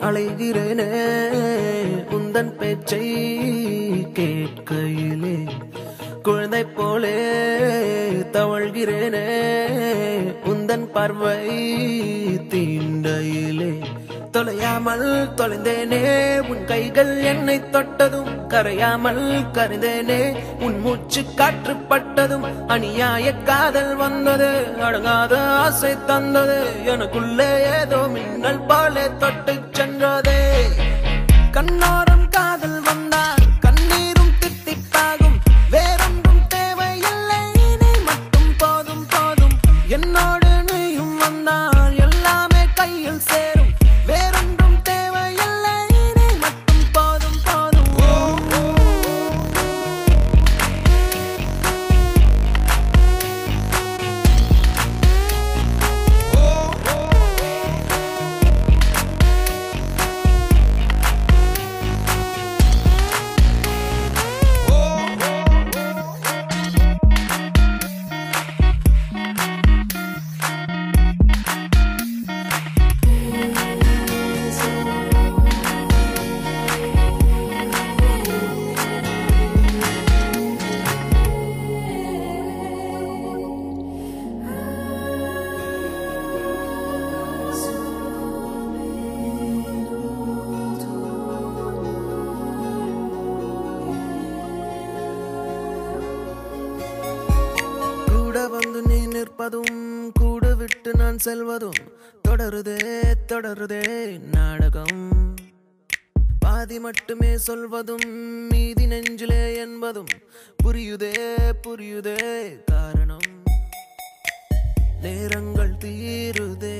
அலைகிறேனே உந்தன் பேச்சை கேட்கையிலே குழந்தை போலே தவழ்கிறேனே உந்தன் பார்வை தீண்டையிலே தொலையாமல் தொலைந்தேனே உன் கைகள் என்னை தொட்டதும் கரையாமல் கரைந்தேனே உன் மூச்சு காற்று பட்டதும் அநியாய காதல் வந்தது அடங்காத ஆசை தந்தது எனக்குள்ளே ஏதோ மின்னல் போலே தொட்டு சென்றதே கண்ணோரம் காதல் வந்தால் கண்ணீரும் தித்திப்பாகும் வேறொன்றும் தேவையில்லை நீ மட்டும் போதும் போதும் என்னோடு நீயும் வந்தால் எல்லாமே கையில் சேரும் வேறொன்றும் தேவையில்லை நீ மட்டும் போதும் போதும் வந்து நீ நிற்பதும் கூடு விட்டு நான் செல்வதும் தொடருதே தொடருதே நாடகம் பாதி மட்டுமே சொல்வதும் மீதி நெஞ்சிலே என்பதும் புரியுதே புரியுதே காரணம் நேரங்கள் தீருதே